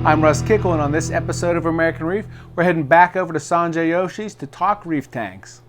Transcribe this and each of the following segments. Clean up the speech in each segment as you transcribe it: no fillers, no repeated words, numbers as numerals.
I'm Russ Kickle, and on this episode of American Reef, we're heading back over to Sanjay Yoshi's to talk reef tanks.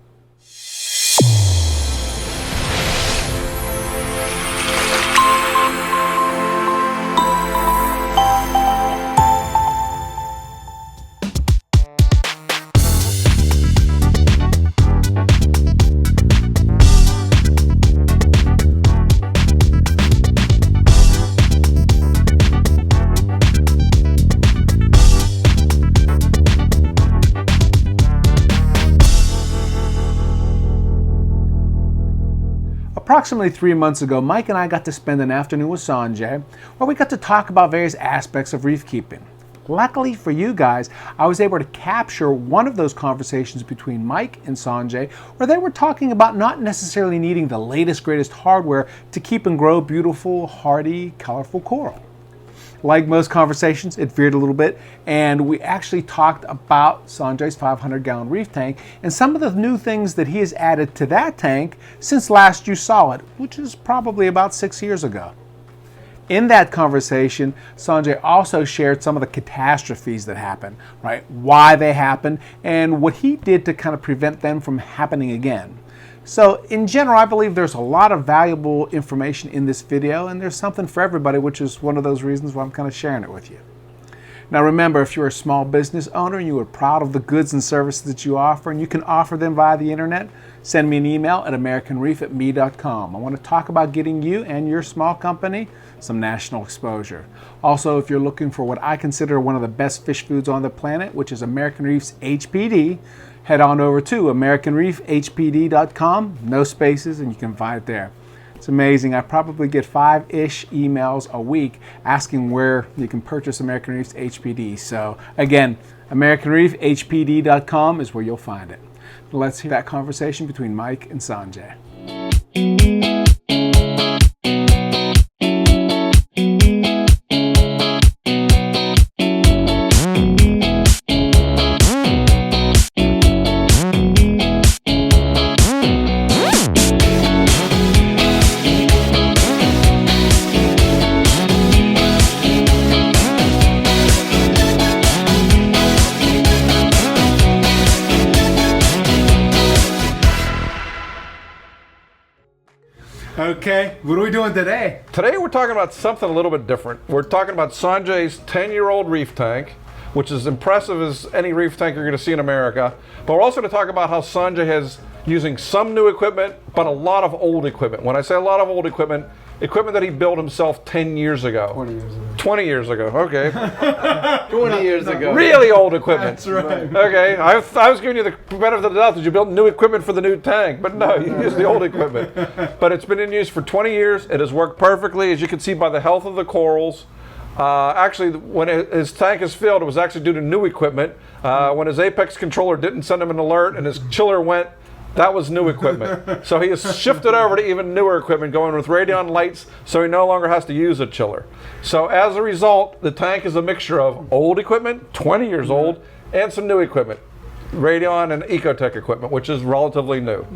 Approximately 3 months ago, Mike and I got to spend an afternoon with Sanjay where we got to talk about various aspects of reef keeping. Luckily for you guys, I was able to capture one of those conversations between Mike and Sanjay where they were talking about not necessarily needing the latest, greatest hardware to keep and grow beautiful, hardy, colorful coral. Like most conversations, it veered a little bit, and we actually talked about Sanjay's 500-gallon reef tank and some of the new things that he has added to that tank since last you saw it, which is probably about 6 years ago. In that conversation, Sanjay also shared some of the catastrophes that happened, right? Why they happened, and what he did to kind of prevent them from happening again. So in general, I believe there's a lot of valuable information in this video, and there's something for everybody, which is one of those reasons why I'm kind of sharing it with you. Now remember, if you're a small business owner and you are proud of the goods and services that you offer, and you can offer them via the internet, send me an email at americanreef@me.com. I want to talk about getting you and your small company some national exposure. Also, if you're looking for what I consider one of the best fish foods on the planet, which is American Reef's HPD, head on over to americanreefhpd.com, no spaces, and you can find it there. It's amazing. I probably get 5-ish emails a week asking where you can purchase American Reef's HPD. So again, americanreefhpd.com is where you'll find it. Let's hear that conversation between Mike and Sanjay. Okay, what are we doing today? Today we're talking about something a little bit different. We're talking about Sanjay's 10-year-old reef tank, which is impressive as any reef tank you're going to see in America. But we're also going to talk about how Sanjay is using some new equipment, but a lot of old equipment. When I say a lot of old equipment, equipment that he built himself 10 years ago. 20 years ago. 20 years ago, okay. 20 years ago. Really old equipment. That's right. Okay, I was giving you the benefit of the doubt that you built new equipment for the new tank, but no, you used the old equipment. But it's been in use for 20 years. It has worked perfectly, as you can see by the health of the corals. Actually, when his tank is filled, it was actually due to new equipment. When his Apex controller didn't send him an alert and his chiller went, that was new equipment. So he has shifted over to even newer equipment, going with Radion lights, so he no longer has to use a chiller. So as a result, the tank is a mixture of old equipment, 20 years old, and some new equipment. Radion and Ecotech equipment, which is relatively new.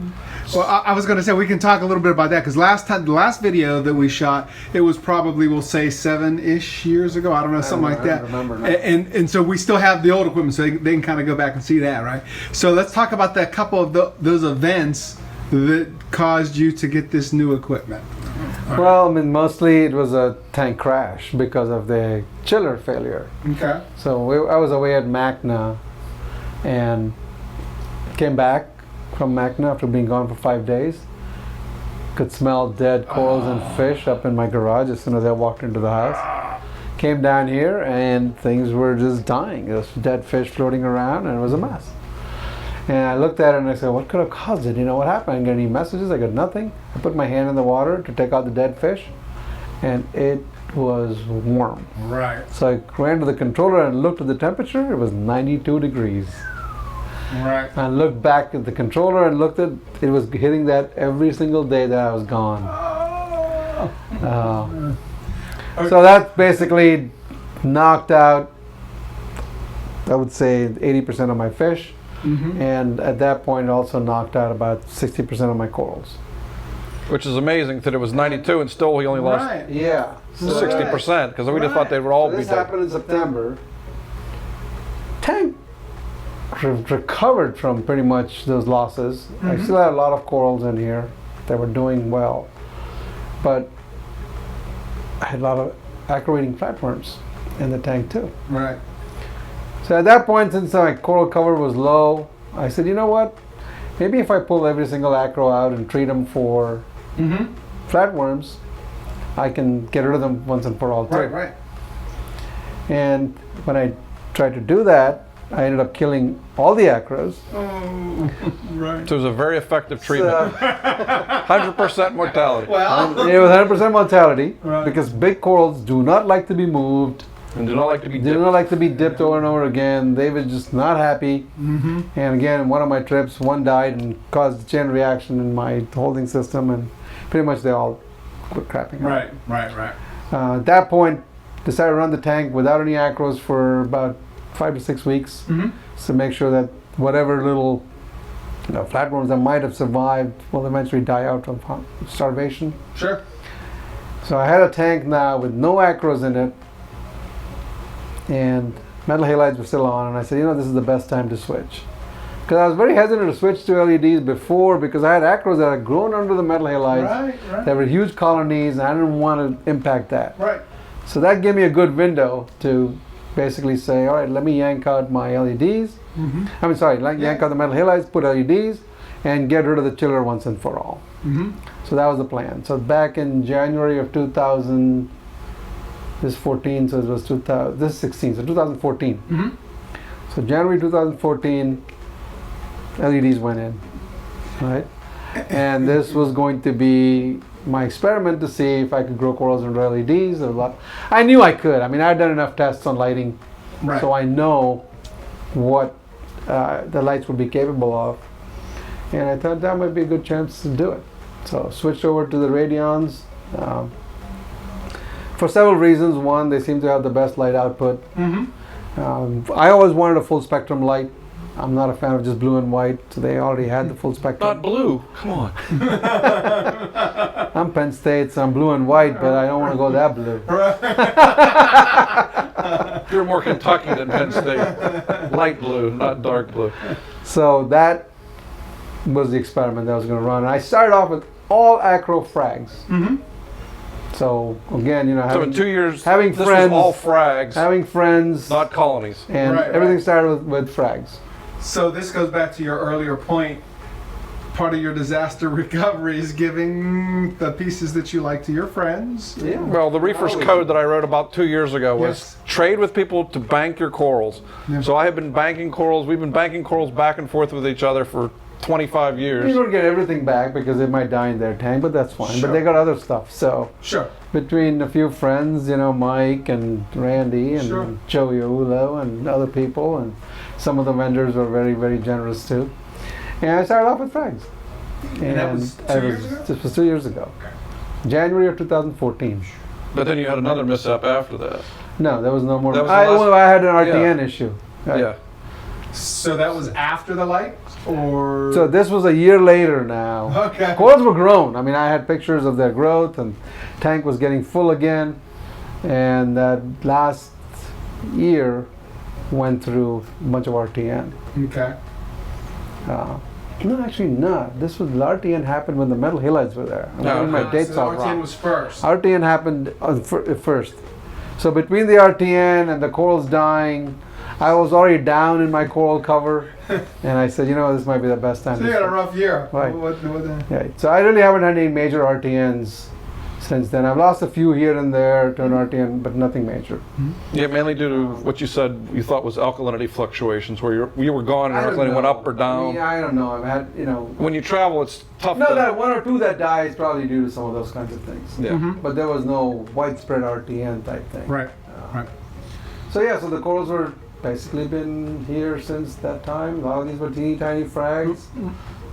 Well, I was going to say we can talk a little bit about that because the last video that we shot, it was probably, we'll say 7-ish years ago. I don't know, something like that. And so we still have the old equipment, so they can kind of go back and see that, right? So let's talk about that couple of those events that caused you to get this new equipment. Well, I mean, mostly it was a tank crash because of the chiller failure. Okay. So I was away at Macna and came back from Macna after being gone for 5 days. Could smell dead corals and fish up in my garage as soon as I walked into the house. Came down here and things were just dying. There was dead fish floating around and it was a mess. And I looked at it and I said, what could have caused it? You know, what happened? I didn't get any messages. I got nothing. I put my hand in the water to take out the dead fish and it was warm. Right. So I ran to the controller and looked at the temperature. It was 92 degrees. Right. I looked back at the controller and looked at it was hitting that every single day that I was gone. So that basically knocked out, I would say, 80% of my fish. Mm-hmm. And at that point also knocked out about 60% of my corals. Which is amazing that it was 92 and still he only lost. Right. Yeah. 60%, because we just thought they would all be This dead. happened in September. Tank recovered from pretty much those losses. I still had a lot of corals in here that were doing well, but I had a lot of acro-eating flatworms in the tank too. Right. So at that point, since my coral cover was low, I said, you know what? Maybe if I pull every single acro out and treat them for flatworms, I can get rid of them once and for all too. Right, right. And when I tried to do that, I ended up killing all the acros. Right. So it was a very effective treatment. 100% mortality. Well, It was 100% mortality Right. because big corals do not like to be moved. And do not like to be They dipped. do not like to be dipped over and over again. They were just not happy. And again, in one of my trips, one died and caused a chain reaction in my holding system, and pretty much they all quit crapping out. right. At that point, decided to run the tank without any acros for about 5 to 6 weeks to make sure that whatever little flatworms that might have survived will eventually die out of starvation. Sure. So I had a tank now with no acros in it, and metal halides were still on, and I said, this is the best time to switch. Because I was very hesitant to switch to LEDs before because I had acros that had grown under the metal halides. Right. They were huge colonies, and I didn't want to impact that. Right. So that gave me a good window to basically say, all right, let me yank out my LEDs. Yank out the metal halides, put LEDs, and get rid of the chiller once and for all. So that was the plan. So back in January of 2000, this 14, so it was 2000, this 16, so 2014. So January 2014, LEDs went in, right? And this was going to be my experiment to see if I could grow corals under LEDs. I knew I could. I mean, I had done enough tests on lighting, Right. so I know what the lights would be capable of. And I thought that might be a good chance to do it. So switched over to the Radions for several reasons. One, they seem to have the best light output. I always wanted a full spectrum light. I'm not a fan of just blue and white, so they already had the full spectrum. Not blue. Come on. I'm Penn State, so I'm blue and white, but I don't want to go that blue. You're more Kentucky than Penn State. Light blue, not dark blue. So that was the experiment that I was going to run. And I started off with all acro frags. So again, So in 2 years, having this friends- was all frags, having friends, not colonies. and Right, everything right. started with frags. So this goes back to your earlier point. Part of your disaster recovery is giving the pieces that you like to your friends. Yeah. Well, the Reefers Code that I wrote about 2 years ago was Yes. trade with people to bank your corals. Yeah. So I have been banking corals. We've been banking corals back and forth with each other for 25 You years. don't get everything back because they might die in their tank, but that's fine. Sure. But they got other stuff. So Sure. between a few friends, Mike and Randy and Sure. Joey Ulo and other people, and some of the vendors were very, very generous too. And I started off with frags. And that was 2 years ago? This was 2 years ago. January of 2014. But then you had another mishap after that. No, there was no more. That was the I, last- well, I had an RTN issue. Right. Yeah. So that was after the light, or So this was a year later now. Okay. Corals were grown. I mean, I had pictures of their growth, and tank was getting full again. And that last year went through a bunch of RTN. Okay. No, actually not. This was RTN happened when the metal halides were there. I'm getting my dates so all the RTN wrong. was first. RTN happened first. So between the RTN and the corals dying, I was already down in my coral cover, and I said, this might be the best time. So to you had a switch. rough year. Right. What Yeah. So I really haven't had any major RTNs since then. I've lost a few here and there to an RTN, but nothing major. Yeah, mainly due to what you said you thought was alkalinity fluctuations, where you were gone and I don't alkalinity went know. up or down. Yeah, I don't know. I've had, When you travel, it's tough. no, to, that one or two that die is probably due to some of those kinds of things. Yeah. But there was no widespread RTN type thing. Right. Right. So yeah, so the corals were basically been here since that time. A lot of these were teeny tiny frags,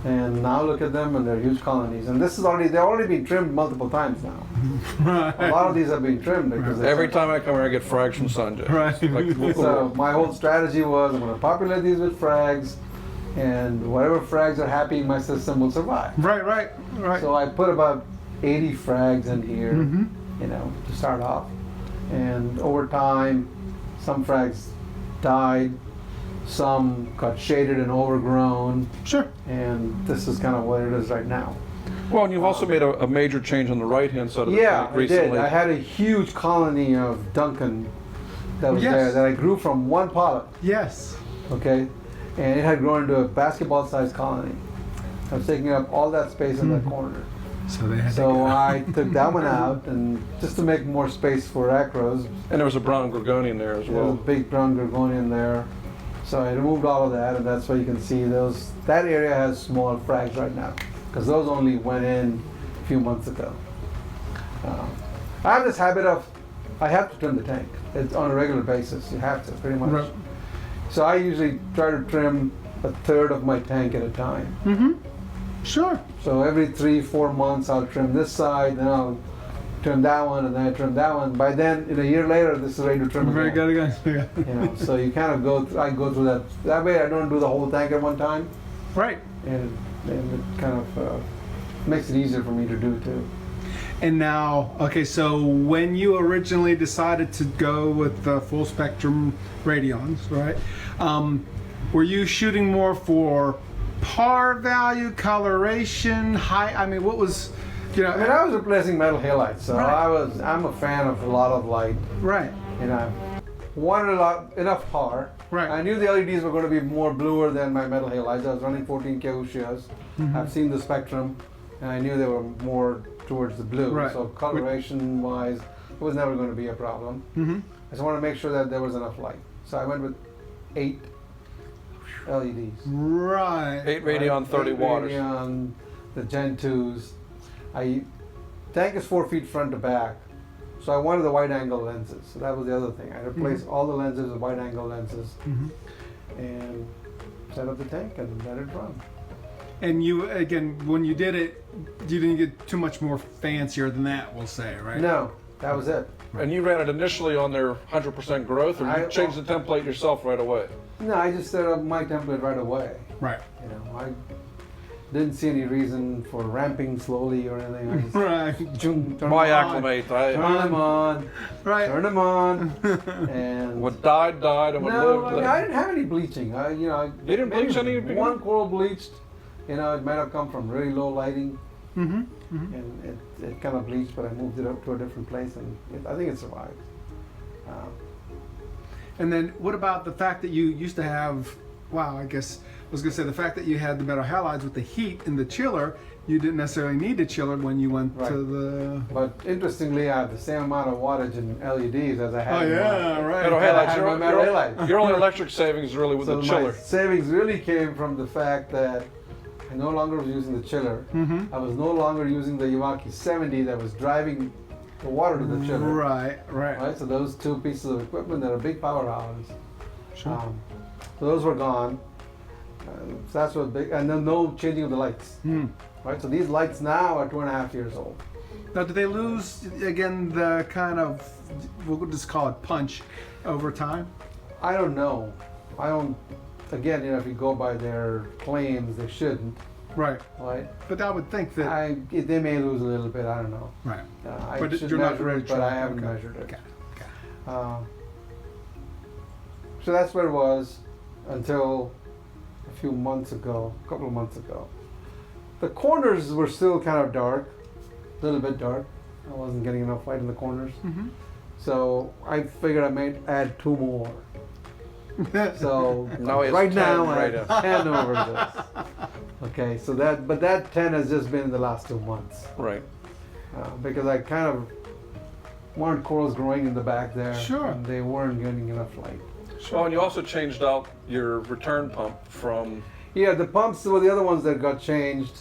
and now look at them, and they're huge colonies. And this is they've already been trimmed multiple times now. A lot of these have been trimmed because Every time I come here, I get frags from Sanjay. Right. So my whole strategy was I'm going to populate these with frags, and whatever frags are happy in my system will survive. Right. So I put about 80 frags in here, to start off. And over time, some frags died, some got shaded and overgrown, Sure. and this is kind of what it is right now. Well, and you've also made a major change on the right-hand side of the Yeah, tank I recently. did. I had a huge colony of Duncan that was Yes. there that I grew from one pollet, Yes. okay? And it had grown into a basketball-sized colony. I was taking up all that space in that corner. So they had So to go. I took that one out, and just to make more space for acros, And there was a brown Gorgonian there as there was a well. big brown Gorgonian there. So I removed all of that, and that's why you can see those. That area has small frags right now, because those only went in a few months ago. I have this habit of, I have to trim the tank. It's on a regular basis. You have to, pretty much. Right. So I usually try to trim a third of my tank at a time. Mm-hmm. Sure. So every 3-4 months, I'll trim this side, then I'll trim that one, and then I trim that one. By then, in a year later, this is ready to trim Very again. good again. So you kind of I go through that. That way, I don't do the whole tank at one time, Right. and it kind of makes it easier for me to do too. And now, okay, so when you originally decided to go with the full spectrum radions, right? Were you shooting more for par value, coloration, height? I mean, what was, I mean, I was replacing metal halides, so Right. I'm a fan of a lot of light. right, Wanted enough power. Right. I knew the LEDs were going to be more bluer than my metal halides. I was running 14K Ushias. Mm-hmm. I've seen the spectrum, and I knew they were more towards the blue. Right. So coloration-wise, it was never going to be a problem. mm-hmm. I just wanted to make sure that there was enough light. So I went with 8 LEDs. Right. 8 Radion, 30 8 watts. Radion, the Gen 2s. Tank is 4 feet front to back. So I wanted the wide angle lenses. So that was the other thing. I replaced all the lenses with wide angle lenses Mhm. and set up the tank and let it run. And you, again, when you did it, you didn't get too much more fancier than that, we'll say, right? No, that was it. And you ran it initially on their 100% growth, or you I- changed the template yourself right away? No, I just set up my template right away. Right. I didn't see any reason for ramping slowly or anything. I just Right. turn them My on, acclimate. turn them on, Right. turn them on, and What died, and what no, lived, I mean, lived. I didn't have any bleaching. You didn't bleach maybe any of your- One coral bleached. It might have come from really low lighting, Mm-hmm. and it kind of bleached, but I moved it up to a different place, and I think it survived. And then what about the fact that you used to have, wow, I guess I was going to say the fact that you had the metal halides with the heat in the chiller, you didn't necessarily need the chiller when you went Right. to the... But interestingly, I have the same amount of wattage in LEDs as I had. Oh, in yeah, right. Metal I halides. had Your, my metal your, halides. your only electric savings is really with So the my chiller. savings really came from the fact that I no longer was using the chiller. Mm-hmm. I was no longer using the Iwaki 70 that was driving the water to the chiller. Right, right. Right, so those two pieces of equipment that are big power hours. Sure. So those were gone. So that's what big, and then no changing of the lights. Hmm. Right, so these lights now are 2.5 years old. Now, do they lose, again, the kind of, we'll just call it punch over time? I don't know. I don't. Again, if you go by their claims, they shouldn't. Right. Right. But I would think that... They may lose a little bit. I don't know. Right. I But should you're not measure really it, but I sure. haven't Okay. measured it. Okay. Okay. So that's where it was until a few months ago, a couple of months ago. The corners were still kind of dark, a little bit dark. I wasn't getting enough light in the corners. Mm-hmm. So I figured I might add 2 more. So Now he has right 10 now I right have now. 10 over this. Okay, so that 10 has just been in the last 2 months. Right. Because I kind of wanted corals growing in the back there. Sure. And they weren't getting enough light. Oh, and you also changed out your return pump from. Yeah, the pumps were the other ones that got changed.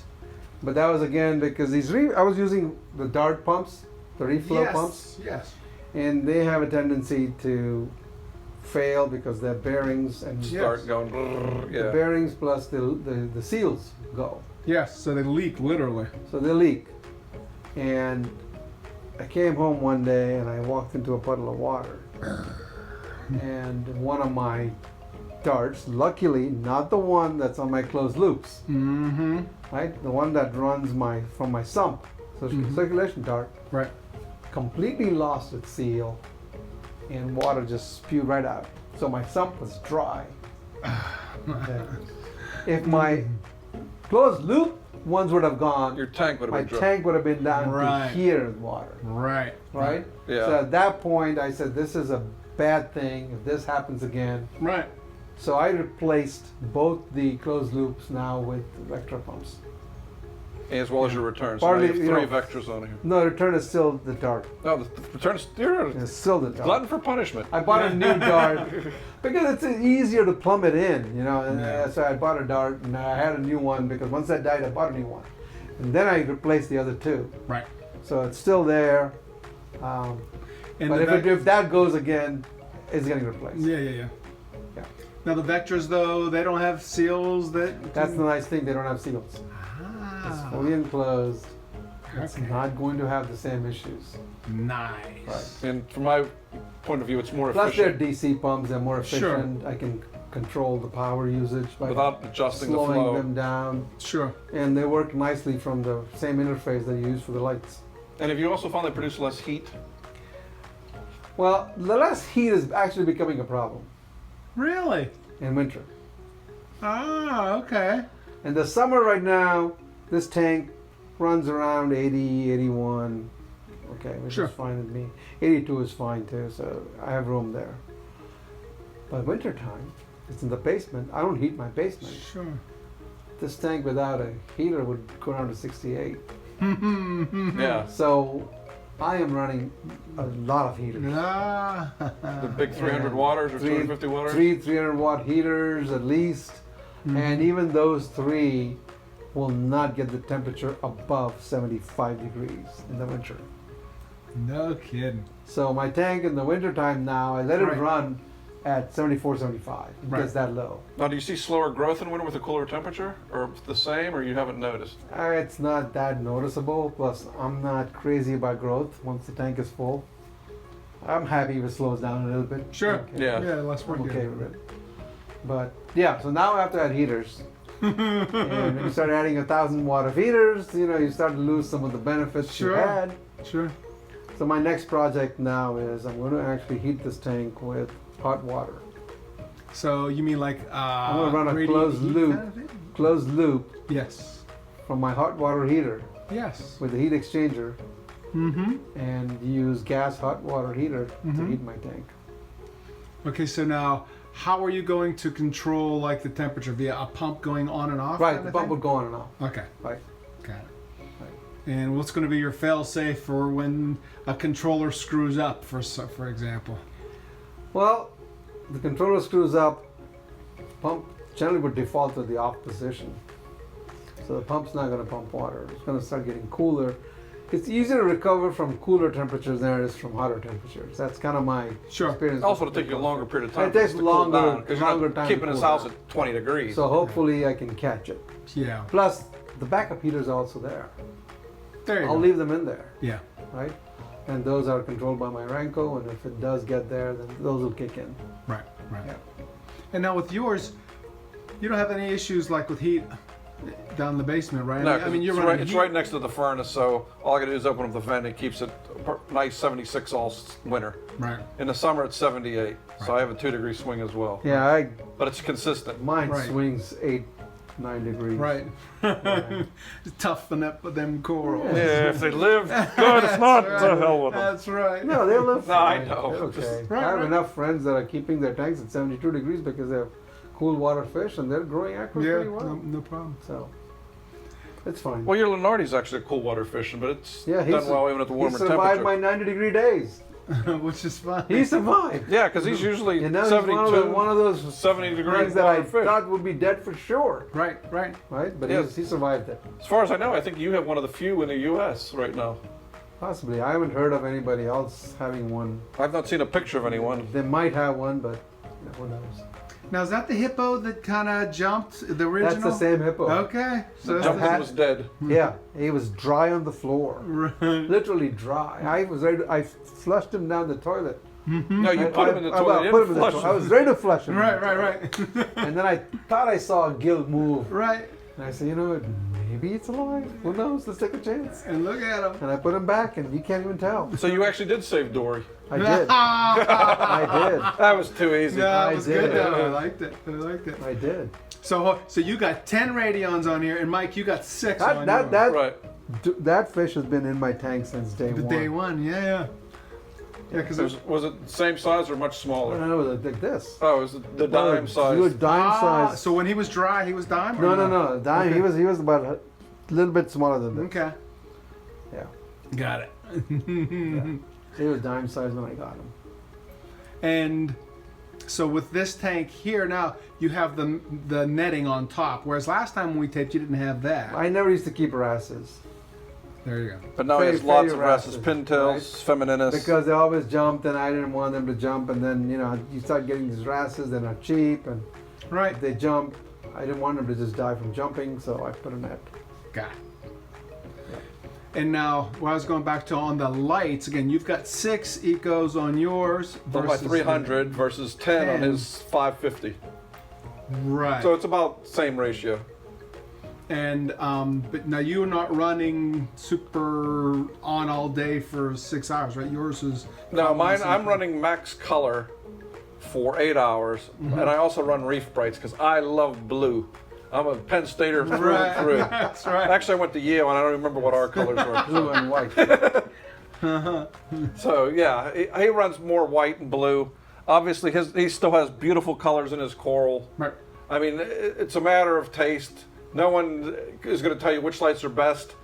But that was again because I was using the dart pumps, the reflow Yes. pumps, Yes. and they have a tendency to fail because their bearings and Start going. brrr, the yeah. bearings plus the seals go. Yes. So they leak literally. So they leak. And I came home one day and I walked into a puddle of water. And one of my darts, luckily not the one that's on my closed loops, Mm-hmm. right? The one that runs from my sump. So Mhm. circulation dart Right. completely lost its seal, and water just spewed right out. So my sump was dry. Okay. If my closed loop ones would have gone, Your tank would my have been dry. tank would have been down Right. to here in water, Right. right? Yeah. So at that point, I said, this is a bad thing. If this happens again, Right. so I replaced both the closed loops now with vector pumps. As well as your return. So Partly, now you you have 3 know- vectors on here. No, return is still the dart. No, the return's you're It's still the dart. glutton for punishment. I bought a new dart because it's easier to plumb it in, you know. And Yeah. so I bought a dart, and I had a new one because once that died, I bought a new one, and then I replaced the other two. Right. So it's still there. And But the if that goes again, it's getting replaced. yeah. Yeah. Now the vectors, though, they don't have seals that. That's the nice thing. They don't have seals. It's Ah, fully enclosed. It's okay. not going to have the same issues. Nice. Right. And from my point of view, it's more Plus, they're efficient DC pumps. They're more Sure. efficient. I can control the power usage by without adjusting the slowing flow. them down. Sure. And they work nicely from the same interface that you use for the lights. And have you also found they produce less heat? Well, the less heat is actually becoming a problem Really? in winter. Ah, okay. In the summer right now, this tank runs around 80, 81. Okay, which Sure. is fine with me. 82 is fine too, so I have room there. But wintertime, it's in the basement. I don't heat my basement. Sure. This tank without a heater would go down to 68. Yeah. So I am running a lot of heaters. Ah. The big 300 waters or 250 waters? Three 300 watt heaters at least. And even those three will not get the temperature above 75 degrees in the winter. No kidding. So my tank in the wintertime now, I let it Right. run at 74, 75. It Right. gets that low. Now, do you see slower growth in winter with a cooler temperature? Or the same, or you haven't noticed? It's not that noticeable. Plus, I'm not crazy about growth once the tank is full. I'm happy if it slows down a little bit. Sure. Okay. Yeah. Yeah, less work. I'm okay with it. But yeah, so now I have to add heaters. And when you start adding 1,000 watt of heaters, you know, you start to lose some of the benefits Sure. you had. Sure. So my next project now is I'm going to actually heat this tank with hot water. So you mean like I'm going to run a radiant closed heat loop, kind of thing? closed loop Yes. from my hot water heater Yes. with a heat exchanger Mm-hmm. and use gas hot water heater to Mhm. heat my tank. Okay, so now how are you going to control like the temperature via a pump going on and off? Right, kind the of pump thing? would go on and off. Okay, Right. got it. And what's going to be your fail-safe for when a controller screws up, for example? Well, the controller screws up, pump generally would default to the off position. So the pump's not going to pump water. It's going to start getting cooler. It's easier to recover from cooler temperatures than it is from hotter temperatures. That's kind of my Sure. experience. Also, with to take you a the longer period of time. It takes to cool longer- down, because you're longer not time to keeping his cool house down. at 20 degrees. So hopefully I can catch it. Yeah. Plus, the backup heaters are also there. There you I'll go. leave them in there, Yeah. right? And those are controlled by my Ranco, and if it does get there, then those will kick in. Right. Right. Yeah. And now with yours, you don't have any issues like with heat down in the basement, right? No, I mean, you're it's, running right, it's heat. right next to the furnace, so all I gotta do is open up the vent. It keeps it nice 76 all winter. Right. In the summer, it's 78, so I have a 2-degree swing as well. Yeah, But it's consistent. mine Right. swings 8, 9 degrees. Right. Toughen up with them corals. Yeah, if they live good, if not, That's to right. hell with them. That's right. No, they live No, I fine. know. They're okay. Right, I have right. enough friends that are keeping their tanks at 72 degrees because they have cool water fish and they're growing aqua Yeah, pretty well. no problem. So it's fine. Well, your Lenardi's actually a cool water fishing, but it's Yeah, done well even at the he warmer survived temperature. my 90-degree days. Which is fine. He survived. Yeah, because he's usually And now he's 72, one of those 70 degree friends that I water fish. thought would be dead for sure. Right, right. Right? But Yes. he survived it. As far as I know, I think you have one of the few in the U.S. right now. Possibly. I haven't heard of anybody else having one. I've not seen a picture of anyone. They might have one, but who knows? Now, is that the hippo that kind of jumped, the original? That's the same hippo. Okay. So that's Jumping had- was dead. Yeah, he was dry on the floor. Right. Literally dry. I was ready to, I flushed him down the toilet. No, you I- put him in the I- toilet. I You put him didn't in the flush toilet. him. I was ready to flush him. Right, right, right. And then I thought I saw a gill move. right. And I said, you know what? Maybe it's alive. Who knows? Let's take a chance. And look at him. And I put him back, and you can't even tell. So you actually did save Dory. I did. I did. That was too easy. Yeah, I it was did. good though. I liked it. I liked it. I did. So you got 10 radions on here, and Mike, you got 6 on yours. Right. That fish has been in my tank since day one. Day one, yeah. Yeah, because Was it the same size or much smaller? No, it was like this. Oh, it was the dime size. He was dime size. So when he was dry, he was dime? Or No. Dime. Okay. He was about a little bit smaller than this. Okay. Yeah. Got it. So he was dime size when I got him. And so with this tank here now, you have the netting on top, whereas last time when we taped, you didn't have that. I never used to keep wrasses There you go. But now he has lots of Wrasses, wrasses, pintails, right? femininus. because they always jumped, and I didn't want them to jump. And then you start getting these wrasses. They're not cheap, and Right. if they jump, I didn't want them to just die from jumping, so I put a net. Got it. And now, what I was going back to on the lights, again, you've got 6 ecos on yours. One by 300 versus 10 on 10. his 550. Right. So it's about same ratio. And but now you're not running super on all day for 6 hours, right? Yours is No, mine, I'm running max color for 8 hours, and I also run reef brights because I love blue. I'm a Penn Stater through and through. That's right. Actually, I went to Yale, and I don't remember what our colors were. Blue and white. So yeah, he runs more white and blue. Obviously, he still has beautiful colors in his coral. Right. I mean, it's a matter of taste. No one is going to tell you which lights are best.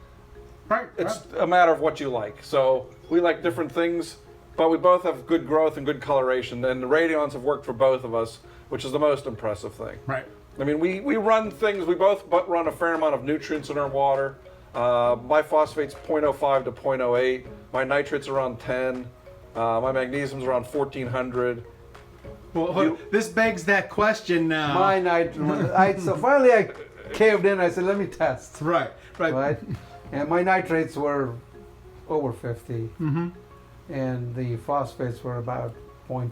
Right. It's a matter of what you like. So we like different things, but we both have good growth and good coloration. And the radions have worked for both of us, which is the most impressive thing. Right. I mean, we run things, we both run a fair amount of nutrients in our water. My phosphate's 0.05 to 0.08. My nitrate's around 10. My magnesium's around 1400. Well, this begs that question now. My night. So finally I caved in. I said, let me test. Right. Right? And my nitrates were over 50. Mm-hmm. And the phosphates were about 0.4.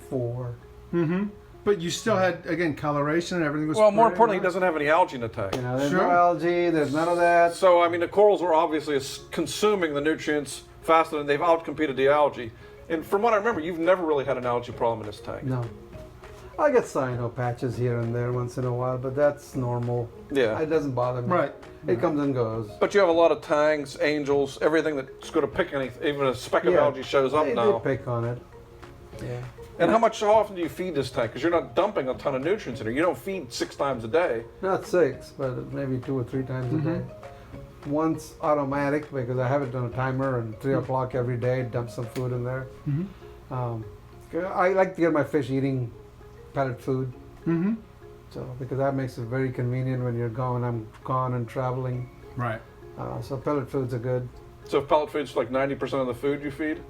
Mm-hmm. But you still had, again, coloration and everything was Well, more pretty, importantly, he right? doesn't have any algae in the tank. You know, there's Sure. no algae, there's none of that. So, I mean, the corals are obviously consuming the nutrients faster than they've outcompeted the algae. And from what I remember, you've never really had an algae problem in this tank. No. I get cyano patches here and there once in a while, but that's normal. Yeah. It doesn't bother me. Right. It comes and goes. But you have a lot of tangs, angels, everything that's going to pick anything. Even a speck of Yeah. algae shows up They now. pick on it. Yeah. And how often do you feed this tank? Because you're not dumping a ton of nutrients in here. You don't feed 6 times a day. Not 6, but maybe 2 or 3 times a day. Once automatic because I have it on a timer, and 3 o'clock every day, dump some food in there. I like to get my fish eating pellet food. So because that makes it very convenient when you're gone. I'm gone and traveling. Right. So pellet foods are good. So pellet food's like 90% of the food you feed?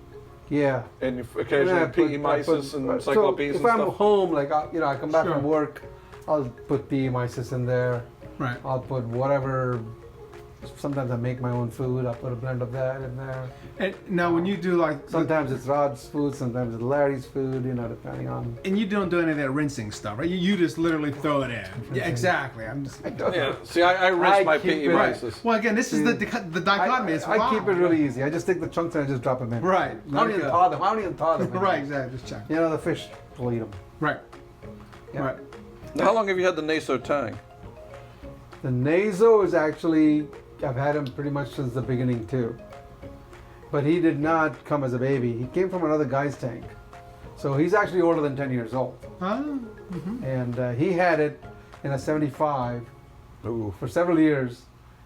Yeah. And you occasionally PE mysis and cyclopes so and if I'm stuff? home, like I come back Sure. from work, I'll put PE mysis in there. Right. I'll put whatever. Sometimes I make my own food. I'll put a blend of that in there. And now when you do like, Sometimes it's Rod's food. Sometimes it's Larry's food. Depending on. and you don't do any of that rinsing stuff, right? You just literally throw it in. Yeah, exactly. I'm just. Yeah. See, I rinse I my keep PE it- mysis. Well, again, this is the I dichotomy. It's keep it wild. really easy. I just take the chunks and I just drop them in. Right. I don't even thaw them. I don't even thaw them. Right. Exactly. Just check. The fish will eat them. Right. Yeah. Right. Now, how long have you had the Naso tang? The Naso is actually, I've had him pretty much since the beginning too. But he did not come as a baby. He came from another guy's tank. So he's actually older than 10 years old. Oh. And he had it in a 75 Ooh. for several years.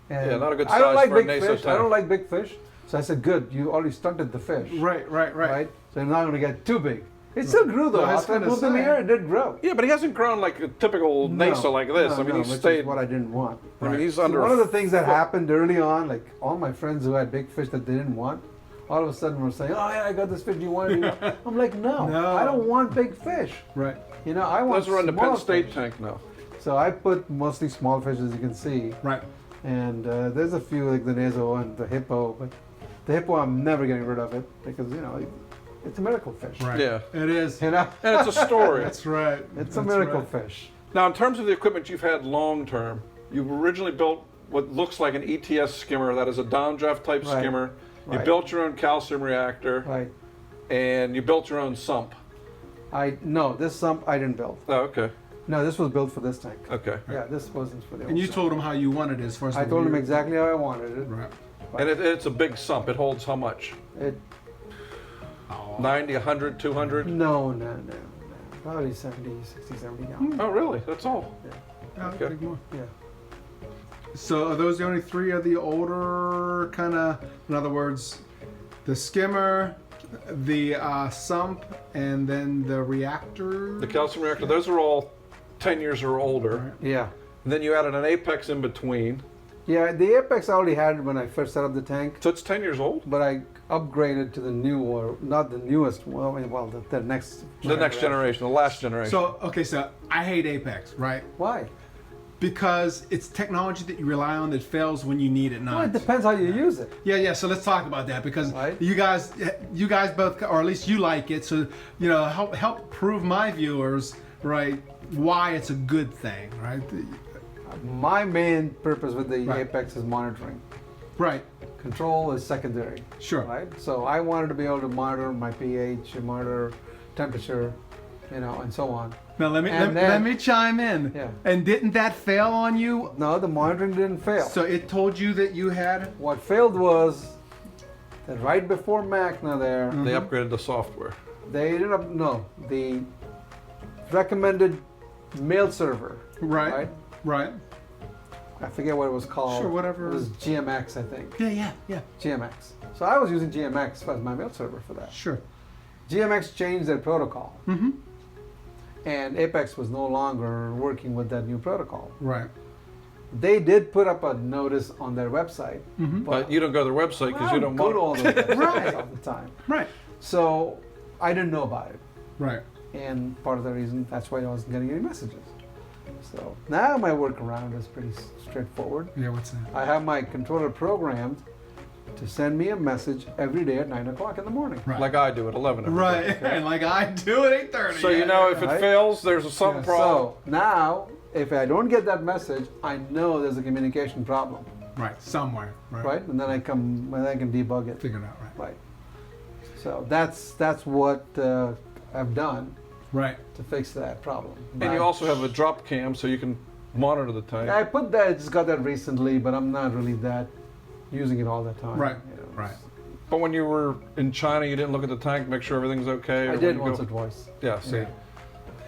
And Yeah, not a good I don't size like for a big Naso fish. I tank. don't like big fish. So I said, good, you already stunted the fish. Right. Right? So I'm not going to get too big. It still grew though. No, I was After I gonna moved him say. here, it did grow. Yeah, but he hasn't grown like a typical Naso like this. I mean, no, he which stayed. is what I didn't want. I mean, he's So under. one a of the things that foot. happened early on, like all my friends who had big fish that they didn't want, all of a sudden were saying, "Oh yeah, I got this fish. Do you want it?" I'm like, no, No. I don't want big fish. Right. I want Those are in the small Penn State fish. tank now. So I put mostly small fish, as you can see, Right. and there's a few like the Naso and the hippo, but the hippo I'm never getting rid of it because it's a miracle fish. Right. Yeah. It is. And it's a story. That's right. It's a That's miracle right. fish. Now, in terms of the equipment you've had long term, you originally built what looks like an ETS skimmer. That is a downdraft type Right. skimmer. You Right. built your own calcium reactor, Right. and you built your own sump. No, this sump I didn't build. Oh, okay. No, this was built for this tank. Okay. Yeah, this wasn't for the And old you sump. told him how you wanted it as far as I the told him rear- exactly how I wanted it. Right. And it's a big sump. It holds how much? It 90, 100, 200? no. Probably 70, 60, 70 gallons. Oh, really? That's all? Yeah, Okay. take more. Yeah. So are those the only three of the older kind of, in other words, the skimmer, the sump, and then the reactor? The calcium reactor, those are all 10 years or older. Yeah. And then you added an apex in between. Yeah, the Apex I already had when I first set up the tank, So it's 10 years old? but I upgraded to the new, or not the newest, well, the next. The next generation, the last generation. So, okay, so I hate Apex, right? Why? Because it's technology that you rely on that fails when you need it Well, not. it depends how you use it. Yeah, so let's talk about that because Right. you guys both, or at least you like it, so help prove my viewers, right, why it's a good thing, right? My main purpose with the Right. Apex is monitoring. Right. Control is secondary. Sure. Right? So I wanted to be able to monitor my pH, monitor temperature, and so on. Now let And let then- me chime in. Yeah. And didn't that fail on you? No, the monitoring didn't fail. So it told you that you had. What failed was that right before Macna there, they upgraded the software. they ended up, no, the recommended mail server. Right. Right. I forget what it was called. Sure, whatever. It was GMX, I think. Yeah. GMX. So I was using GMX as my mail server for that. Sure. GMX changed their protocol. Mm-hmm. And Apex was no longer working with that new protocol. Right. They did put up a notice on their website, Mm-hmm. But you don't go to their website because I you don't go to all monitor. those websites Right. all the time. Right. So I didn't know about it, Right. and part of the reason that's why I wasn't getting any messages. So now my workaround is pretty straightforward. Yeah. What's that? I have my controller programmed to send me a message every day at 9 o'clock in the morning. Right. Like I do at 11 every day. Right. And like I do at 8:30. So you know if it Right. fails, there's some Yeah, problem. So now, if I don't get that message, I know there's a communication problem, Right. Somewhere. Right. right? And then I can debug it. Figure it out. Right. Right. So that's what I've done Right. to fix that problem. And you also have a drop cam so you can monitor the tank. I put that. I just got that recently, but I'm not really that using it all the time. Right. you know. Right. But when you were in China, you didn't look at the tank, make sure everything's okay? I or did when you once go- or twice, Yeah, see. Yeah.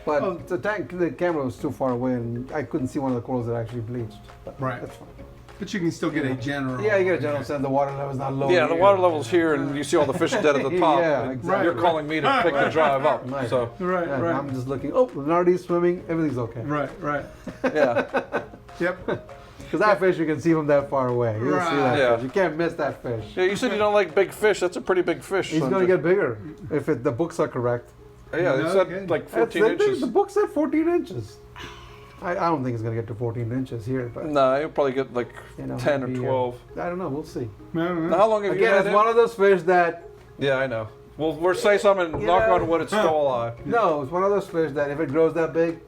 but Oh. the camera was too far away, and I couldn't see one of the corals that actually bleached. But Right. That's fine. But you can still get a general. Yeah, you get a general sense the water level's not low. Yeah, the here. water level's here and you see all the fish dead at the top. Yeah, and exactly. You're calling me to pick the drive up. Right. So, Right. And Right. I'm just looking. Oh, Leonardo's swimming. Everything's okay. Right. Right. yeah. Yep. Because that fish you can see from that far away. You can see that Right. fish. You can't miss that fish. Yeah, you said you don't like big fish. That's a pretty big fish. He's Sanjay. going to get bigger if the books are correct. Yeah, they No, said okay. like 14 That's the thing, inches. the book said 14 inches. I don't think it's going to get to 14 inches here, but No, you'll probably get like 10 or maybe, 12. I don't know. We'll see. No, no, Now, no. how long have you Again, had it's it? one of those fish that Yeah, I know. We'll say something and You knock know- on wood, it's still alive. no, it's one of those fish that if it grows that big,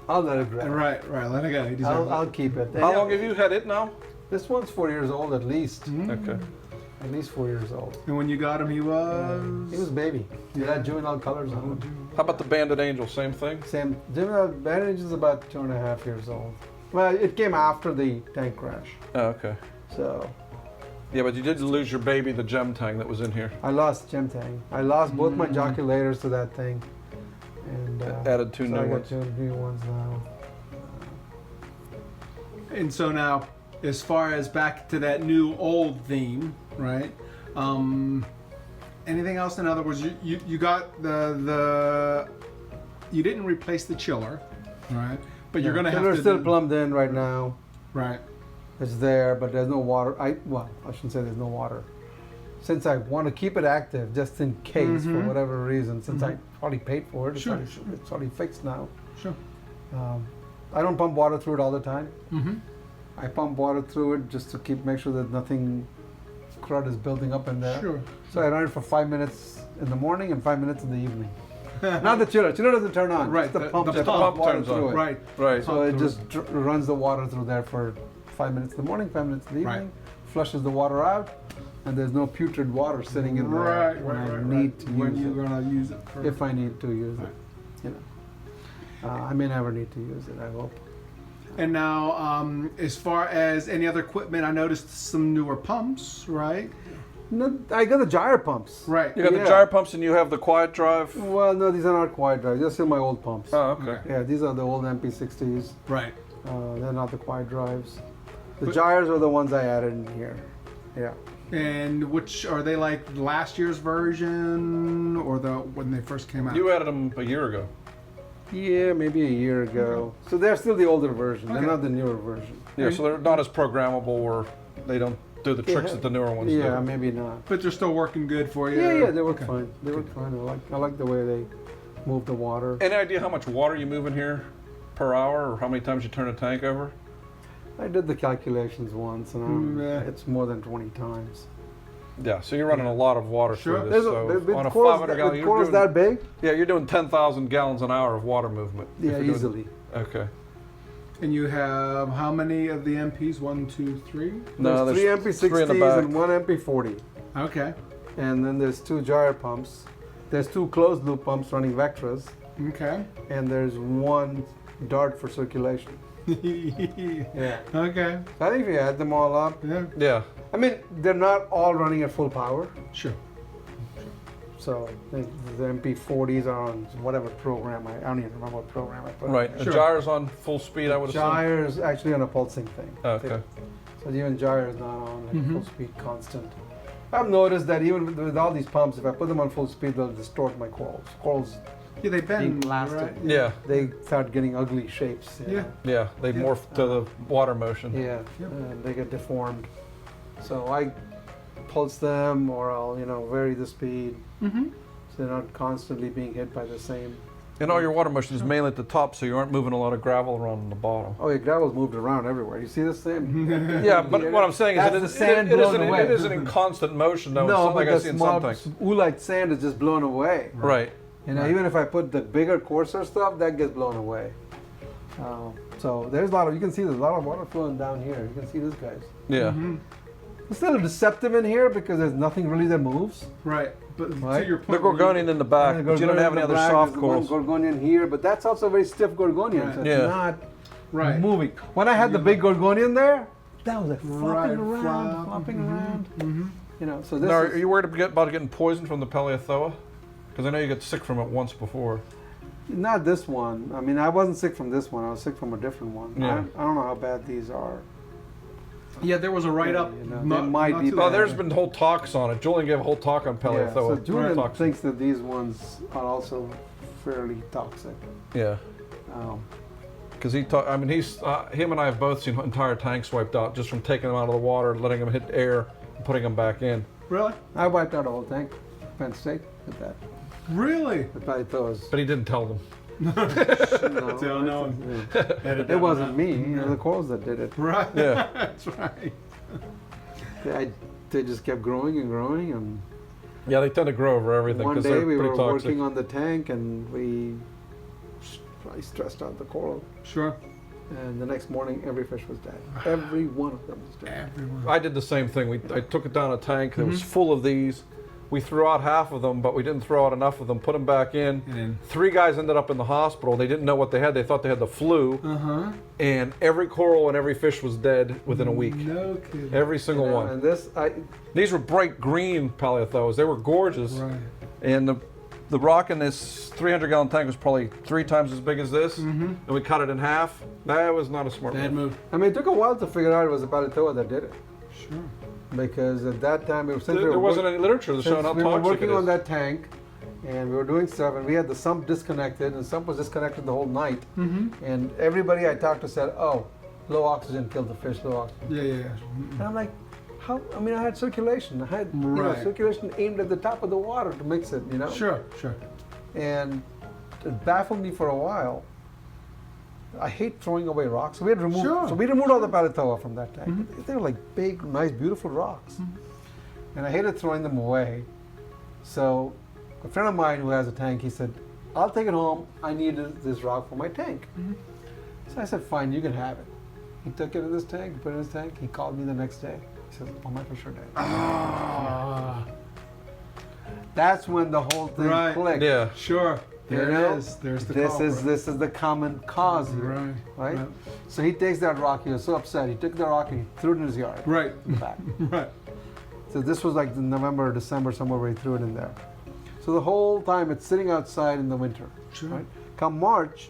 I'll let it grow. Right. Right. Let it go. He deserves I'll it. keep it. How long have you had it now? This one's 4 years old at least. Okay. At least 4 years old. And when you got him, he was. He was a baby. He had juvenile colors on him. How about the banded angel? Same thing? Same. Juvenile bandage is about 2.5 years old. Well, it came after the tank crash. Oh, okay. So Yeah, but you did lose your baby, the gem tang that was in here. I lost gem tang. I lost both my joculators to that thing. And Added two so new I got ones. 2 new ones now. And so now, as far as back to that new old theme, right? Anything else? In other words, you got the you didn't replace the chiller, right? But you're gonna have Chiller's to still plumbed in right now. right. It's there, but there's no water. I shouldn't say there's no water. Since I want to keep it active, just in case for whatever reason, since I already paid for it, Sure. it's already fixed now. Sure. I don't pump water through it all the time. Mm-hmm. I pump water through it just to make sure that nothing crud is building up in there. Sure. So I run it for 5 minutes in the morning and 5 minutes in the evening. Not the chiller. Chiller doesn't turn on. Right, Just the the pump that pump pumps water turns through on. it. Right. Right. So it just runs the water through there for 5 minutes in the morning, 5 minutes in the Right. evening, flushes the water out, and there's no putrid water sitting in there when I need to when use you're it. going to use it. If I need to use Right. it, you know. I may never need to use it, I hope. And now, as far as any other equipment, I noticed some newer pumps, right? No, I got the gyre pumps. Right. You got Yeah. the gyre pumps and you have the quiet drive. Well, no, these are not quiet drives. They're still my old pumps. Oh, okay. Yeah, these are the old MP60s. Right. They're not the quiet drives. The But- gyres are the ones I added in here. Yeah. And which are they, like last year's version or the when they first came out? You added them a year ago. Yeah, maybe a year ago. So they're still the older version. Okay. They're not the newer version. Yeah, so they're not as programmable, or they don't do the tricks Yeah. that the newer ones Yeah, do. maybe not. But they're still working good for you. Yeah, they work Okay. fine. They work fine. I like the way they move the water. Any idea how much water you move in here per hour, or how many times you turn a tank over? I did the calculations once, and Yeah. it's more than 20 times. Yeah, so you're running a lot of water Sure. through this. So on a 500 gallon, with you're corals doing, that big? yeah, you're doing 10,000 gallons an hour of water movement. if Yeah, you're doing- easily. Okay. And you have how many of the MPs? 1, 2, 3? No, There's three MP60s three in the back. and one MP40. Okay. And then there's two gyre pumps. There's two closed loop pumps running Vectras. Okay. And there's one dart for circulation. Yeah. Okay. I think if you add them all up, Yeah. Yeah. I mean, they're not all running at full power. Sure. So the MP40s are on whatever program. I don't even remember what program I put. Right. The Sure. gyre's on full speed, I would assume. Gyre is actually on a pulsing thing. Okay. So even gyre is not on like Mhm. full speed constant. I've noticed that even with all these pumps, if I put them on full speed, they'll distort my corals. Corals, Yeah, they bend. Being elastic. Right? Yeah. they start getting ugly shapes. you Yeah. know. Yeah. They Yeah. morph to the water motion. Yeah, Yep. and they get deformed. So I pulse them, or I'll vary the speed, Mm-hmm. so they're not constantly being hit by the same. And all your water motion is mainly at the top, so you aren't moving a lot of gravel around on the bottom. Oh, yeah, gravel's moved around everywhere. You see this thing? Yeah, but what I'm saying is That's that the sand blown away. it isn't in constant motion, though. It's No, not like but I the see in small some things. oolite sand is just blown away. Right. Right. Even if I put the bigger, coarser stuff, that gets blown away. So there's a lot of, you can see there's a lot of water flowing down here. You can see this, guys. Yeah. Mm-hmm. It's still deceptive in here because there's nothing really that moves. Right. But Right. to your The point, Gorgonian in the back, And but you don't have any Gorgonian in other the black, soft there's one corals. Gorgonian here, but that's also a very stiff Gorgonian, Right. so it's Yeah. not right. moving. When I had the big Gorgonian there, that was like Right, flopping around, flop. flopping Mhm. around. Mm-hmm. So this Now, is, are you worried about getting poisoned from the Paleothoa? Because I know you got sick from it once before. not this one. I mean, I wasn't sick from this one. I was sick from a different one. Yeah. I don't know how bad these are. Yeah, there was a write-up. they not- might not be too bad. Oh, long there's ago. been whole talks on it. Julian gave a whole talk on Yeah, so Paleothoa. Julian Toxin. thinks that these ones are also fairly toxic. Yeah. Um, Because him and I have both seen entire tanks wiped out just from taking them out of the water, letting them hit air, and putting them back in. Really? I wiped out a whole tank, Penn State, with that. Really? The Paleothoas. But he didn't tell them. Don't know. It wasn't me. The corals that did it. Right. Yeah. That's right. They just kept growing and growing, and Yeah, they tend to grow over everything one because day they're we pretty were toxic. working on the tank, and I stressed out the coral. Sure. And the next morning, every fish was dead. Every one of them was dead. Everyone. I did the same thing. I took it down a tank that Mm-hmm. was full of these. We threw out half of them, but we didn't throw out enough of them. Put them back in. And then- 3 guys ended up in the hospital. They didn't know what they had. They thought they had the flu. Uh-huh. And every coral and every fish was dead within a week. No kidding. Every single You know, one. And this, These were bright green Paleothoas. They were gorgeous. Right. And the rock in this 300-gallon tank was probably 3 times as big as this. Mm-hmm. And we cut it in half. That was not a smart Bad move. move. I mean, it took a while to figure out it was the Paleothoa that did it. Sure. Because at that time, it was since we There were wasn't work- any literature that since showed how we were toxic it working on is. that tank, and we were doing stuff, and we had the sump disconnected, and the sump was disconnected the whole night. Mm-hmm. And everybody I talked to said, "Oh, low oxygen killed the fish. Low oxygen." Yeah, yeah. And I'm like, "How? I mean, I had circulation. I had Right. circulation aimed at the top of the water to mix it. Sure, sure. And it baffled me for a while. I hate throwing away rocks. So we had removed. Sure. So we removed all the Paleothoa from that tank. Mhm. They were like big, nice, beautiful rocks, and I hated throwing them away. So a friend of mine who has a tank, he said, "I'll take it home. I need this rock for my tank." Mhm. So I said, "Fine, you can have it." He took it in this tank, put it in his tank. He called me the next day. He says, "Oh, my fish are dead." That's when the whole thing clicked. Yeah. Sure. There You know? it is. There's the This is the common cause here, right? So he takes that rock. He was so upset. He took the rock and he threw it in his yard. Right. In the back. Right. So this was like in November or December, somewhere where he threw it in there. So the whole time it's sitting outside in the winter. Sure. Right? Come March,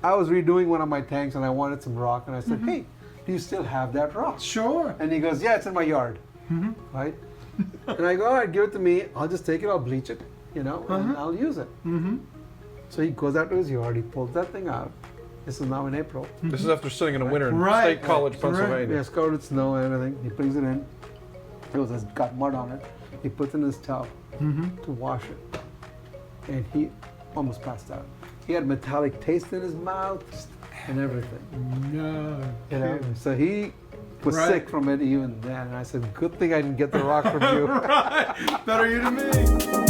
I was redoing one of my tanks and I wanted some rock, and I said, "Hey, do you still have that rock?" Sure. And he goes, "Yeah, it's in my yard." Right? And I go, "All right, give it to me. I'll just take it. I'll bleach it, and I'll use it." So he goes out to his yard. He pulls that thing out. This is now in April. This is after sitting in a winter in Right. State College, Pennsylvania. Yeah, it's covered with snow and everything. He brings it in. It's got mud on it. He puts it in his tub to wash it. And he almost passed out. He had metallic taste in his mouth and everything. No. You know? So he was Right. sick from it even then. And I said, "Good thing I didn't get the rock from you." Better you than me.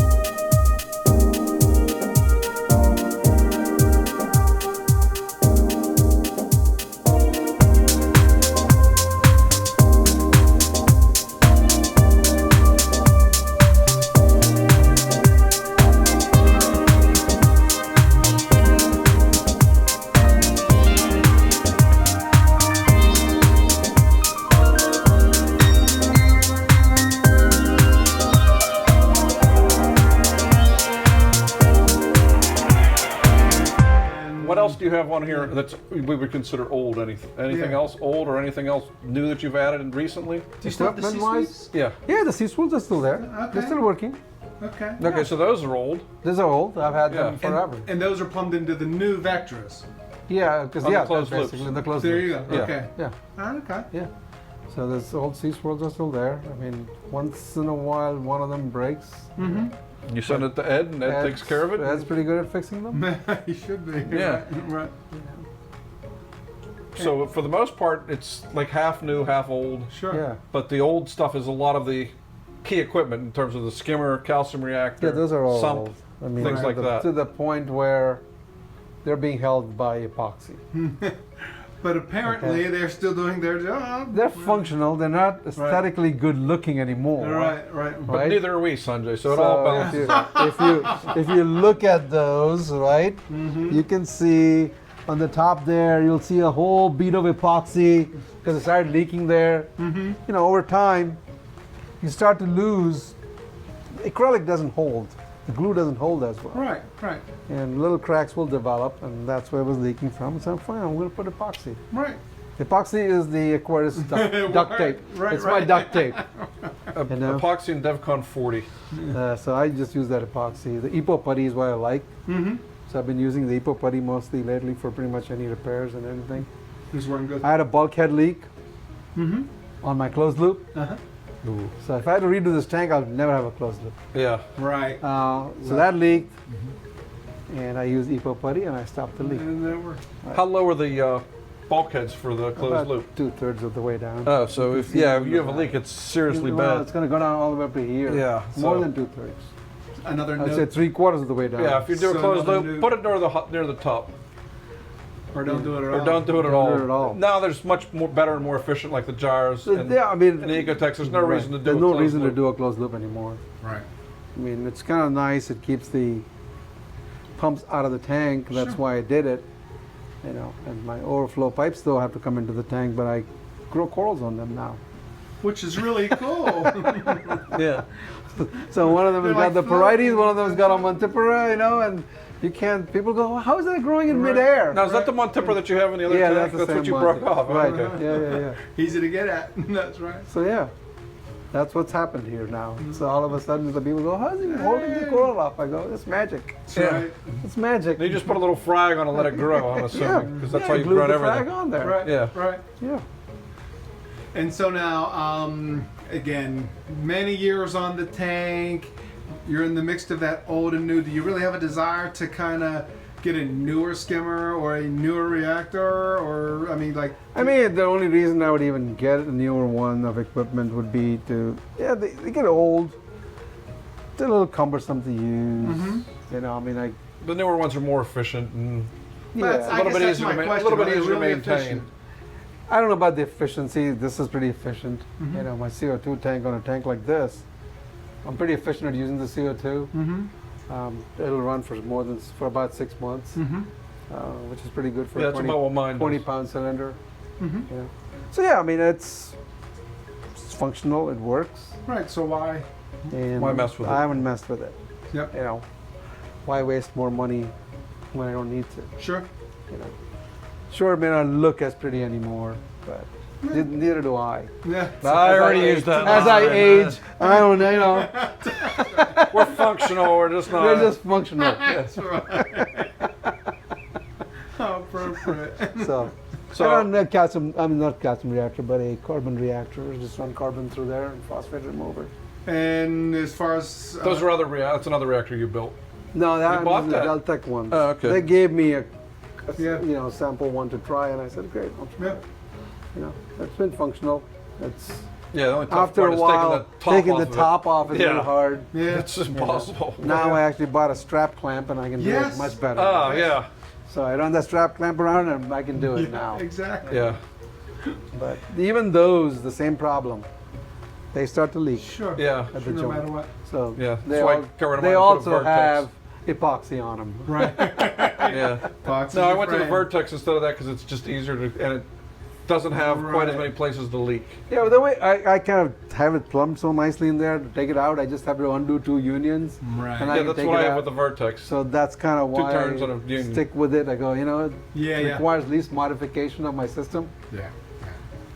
What else do you have on here that we would consider old? Anything Yeah. else old or anything else new that you've added in recently? Do you still have the sea Equipment-wise? sweeps? Yeah. Yeah, the sea swools are still there. Okay. They're still working. Okay. Okay, so those are old. These are old. I've had them Yeah. forever. And those are plumbed into the new Vectras. Yeah, because On the yeah, closed that's loops. basically the closed There loops. you go. Yeah. Okay. Yeah, Okay. yeah. So those old sea swirls are still there. I mean, once in a while, one of them breaks. You send it to Ed, and Ed takes care of it. Ed's pretty good at fixing them. You should be. Yeah. Right. So for the most part, it's like half new, half old. Sure. Yeah, But the old stuff is a lot of the key equipment in terms of the skimmer, calcium reactor, yeah, those are all sump, old. I mean, things to like the- that. to the point where they're being held by epoxy. But apparently they're still doing their job. They're functional. They're not aesthetically good looking anymore. Right. But Right? neither are we, Sanjay. So it So all balances. if you look at those, right, you can see on the top there, you'll see a whole bead of epoxy because it started leaking there. You know, over time, you start to lose. Acrylic doesn't hold. The glue doesn't hold as well. Right. Right. And little cracks will develop, and that's where it was leaking from. So I'm fine, I'm going to put epoxy. Right. Epoxy is the Aquarius duct tape. Right, It's my right. duct tape. You know? Epoxy and DevCon 40. So I just use that epoxy. The Epo putty is what I like. So I've been using the Epo putty mostly lately for pretty much any repairs and anything. Who's working good? I had a bulkhead leak on my closed loop. Uh-huh. So if I had to redo this tank, I'd never have a closed loop. Yeah. Right. So that leaked, and I used Epo putty, and I stopped the leak. And that worked. How low are the bulkheads for the closed About loop? 2/3 of the way down. Oh, so if see it on you the have a back. leak, it's seriously Well, bad. it's going to go down all the way up to here. Yeah, More so- than 2/3. Another I'd say note. 3/4 of the way down. Yeah, if you do a So closed another loop, new- put it near the top, Or don't do it at all. or don't do it at Don't all. do it at all. Now there's much more better and more efficient, like the jars So, and, yeah, I mean, and the Ecotex. There's no right. reason to do. There's a no closed reason to loop. do a closed loop anymore. Right. I mean, it's kind of nice. It keeps the pumps out of the tank. That's Sure. why I did it. You know, and my overflow pipes still have to come into the tank, but I grow corals on them now. Which is really cool. Yeah. So one of them has They're got like the parietes, floating. one of them has got a montipora, you know, and you can't. People go, well, how is that growing in midair? Now is that the Montipper that you have in the other Yeah, tank? that's the same what you Monte. broke off. Right. Okay. Yeah. Easy to get at. That's right. So yeah, that's what's happened here now. So all of a sudden, the people go, how's he holding the coral up? I go, it's magic. That's Yeah. right. It's magic. And you just put a little frag on and let it grow. I'm assuming because that's how you glue grow the everything. flag on there. Right. Yeah. Right. Yeah. And so now, again, many years on the tank. You're in the mix of that old and new. Do you really have a desire to kind of get a newer skimmer or a newer reactor? Or, I mean, like. I mean, the only reason I would even get a newer one of equipment would be to, they get old. They're a little cumbersome to use. You know, I mean, I, The newer ones are more efficient and That's- a I little guess bit that's easier my to question. a little bit Are they easier to really maintain. efficient? I don't know about the efficiency. This is pretty efficient. You know, my CO2 tank on a tank like this, I'm pretty efficient at using the CO2. It'll run for about 6 months, which is pretty good for Yeah, a that's about what mine does. 20-pound cylinder. You know. So yeah, I mean it's functional. It works. Right. So why? And Why mess with it? I haven't messed with it. Yep. You know, why waste more money when I don't need to? Sure. You know, sure, it may not look as pretty anymore, but neither do I. Yeah. I already used that. As I line. age, I don't know. We're functional. We're just not. They're just functional. That's right. How appropriate. So, So- I run a calcium. I mean, not calcium reactor, but a carbon reactor. Just run carbon through there and phosphate remover. And as far as Those are other. That's another reactor you built. No, that You bought was the that? Deltec one. Oh, okay. They gave me a Yeah. you know, sample one to try, and I said, great. I'll try yeah. it. You know, it's been functional. It's Yeah. The only tough after part a is while, taking the top off of it. is Yeah. really hard. Yeah. It's impossible. Now I actually bought a strap clamp, and I can do Yes. it much better. Oh yeah. So I run that strap clamp around, and I can do it now. Exactly. Yeah. But even those, the same problem. They start to leak. Sure. Yeah. At Sure, the no joint. matter what. So Yeah, they, that's why I all, got rid of they mine and put a also Vertex. have epoxy on them. Right. Yeah. Boxes No, I of went to the frame. Vertex instead of that because it's just easier to, and it doesn't have quite as Right. many places to leak. Yeah, but the way I kind of have it plumbed so nicely in there, to take it out, I just have to undo 2 unions. Right. And I Yeah, can that's take what it I have out. with the Vertex. So that's kind of why turns I on a union. stick with it. I go, you know, it Yeah, yeah. requires least modification of my system Yeah.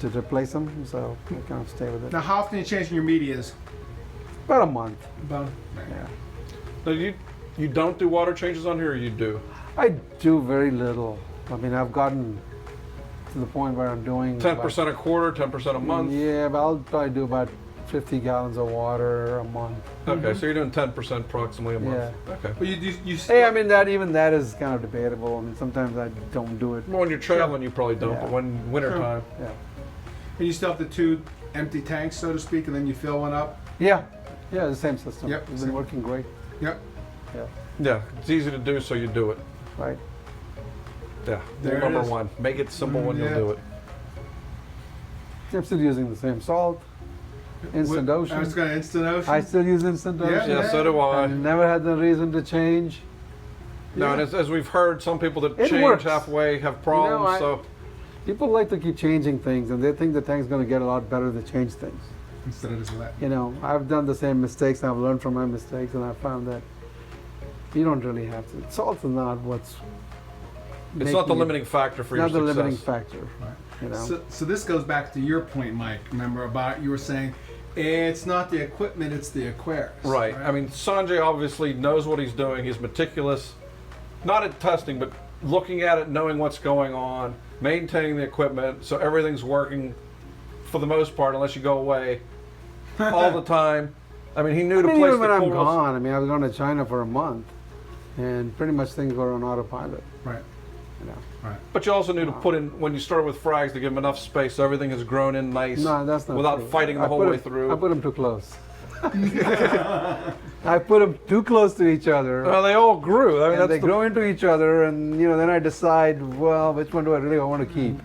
to replace them, so I kind of stay with it. Now, how often are you changing your medias? About a month. About. Yeah. No, you don't do water changes on here, or you do? I do very little. I mean, I've gotten to the point where I'm doing 10% a quarter, 10% a month. Yeah, but I'll probably do about 50 gallons of water a month. Okay, so you're doing 10% approximately a month. Okay. Well, you Hey, I mean even that is kind of debatable. I mean, sometimes I don't do it. Well, when you're traveling, you probably don't, Yeah. but when wintertime. Yeah. and you still have the 2 empty tanks, so to speak, and then you fill one up. Yeah. Yeah, the same system. Yep, It's same. been working great. Yep. Yeah. Yeah, it's easy to do, so you do it. Right. Yeah, There it number is. one. Make it simple when yeah. you'll do it. I'm still using the same salt. Instant I Ocean. was going to Instant Ocean. I still use Instant Yeah, Ocean. Yeah, so do I I. never had the reason to change. No, and as we've heard, some people that It change works. halfway have problems, so... People like to keep changing things, and they think the tank's going to get a lot better to change things. Instead of just let. You know, I've done the same mistakes, and I've learned from my mistakes, and I've found that you don't really have to. Salt is not what's. It's not the limiting factor for your Not the success. limiting factor. Right. You know. So this goes back to your point, Mike. Remember about you were saying, it's not the equipment, it's the Aquarius. Right. I mean, Sanjay obviously knows what he's doing. He's meticulous, not at testing, but looking at it, knowing what's going on, maintaining the equipment, so everything's working for the most part, unless you go away all the time. I mean, he knew to place even the when I'm corals. gone, I mean, I was going to China for a month, and pretty much things were on autopilot. Right. You know. Right. But you also knew to put in, when you started with frags, to give them enough space so everything has grown in nice No, that's not without true. fighting the I whole put way it- through. I put them too close. I put them too close to each other. Well, they all grew. I mean, And that's they the grow into each other, and you know, then I decide, well, which one do I really want to keep?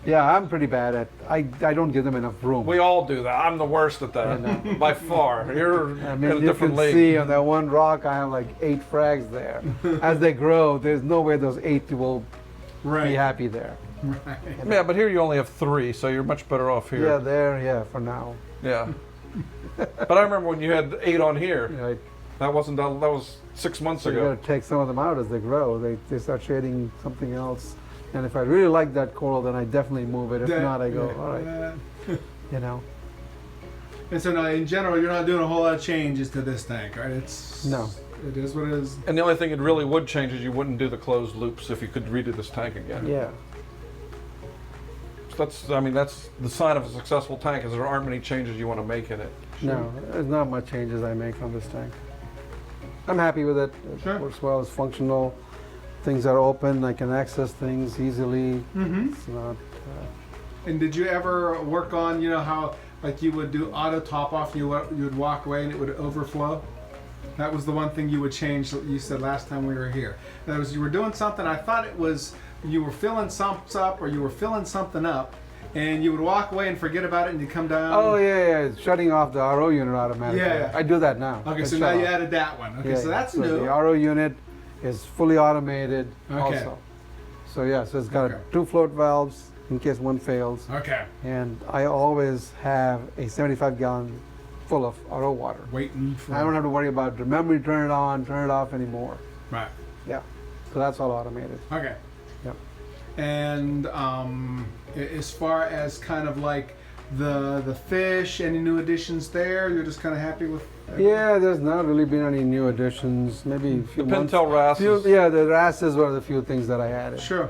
Yeah, I'm pretty bad at. I don't give them enough room. We all do that. I'm the worst at I that, by far. You're I in mean, a you different can league. see on that one rock, I have like 8 frags there. As they grow, there's no way those 8 will Right. be happy there. Right. Yeah, but here you only have 3, so you're much better off here. Yeah, there, yeah, for now. Yeah. But I remember when you had 8 on here. You know, That wasn't done. That was 6 months so you ago. got to take some of them out as they grow. They start shading something else. And if I really like that coral, then I definitely move it. If not, I go, all right, you know. And so now, in general, you're not doing a whole lot of changes to this tank, right? It's No. It is what it is. And the only thing it really would change is you wouldn't do the closed loops if you could redo this tank again. Yeah. So that's the sign of a successful tank is there aren't many changes you want to make in it. No, there's not much changes I make on this tank. I'm happy with it. It Sure. works well. It's functional. Things are open. I can access things easily. Mm-hmm. It's not. And did you ever work on, you know, how like you would do auto top off and you would walk away and it would overflow? That was the one thing you would change that you said last time we were here. That was you were doing something. I thought it was you were filling sumps up or you were filling something up, and you would walk away and forget about it, and you come down. Oh yeah, shutting off the RO unit automatically. Yeah. I do that now. Okay, It's so shut now you off. added that one. Okay, Yeah, so that's so new. the RO unit is fully automated Okay. also. So yeah, so it's got Okay. 2 float valves in case one fails. Okay, And I always have a 75-gallon full of RO water. waiting for. I don't have to worry about remembering to turn it on, turn it off anymore. Right. Yeah. So that's all automated. Okay. Yep. And as far as kind of like the fish, any new additions there? You're just kind of happy with? Yeah, there's not really been any new additions. Maybe a few The months. pintail wrasses. Yeah, the wrasses were the few things that I added. Sure.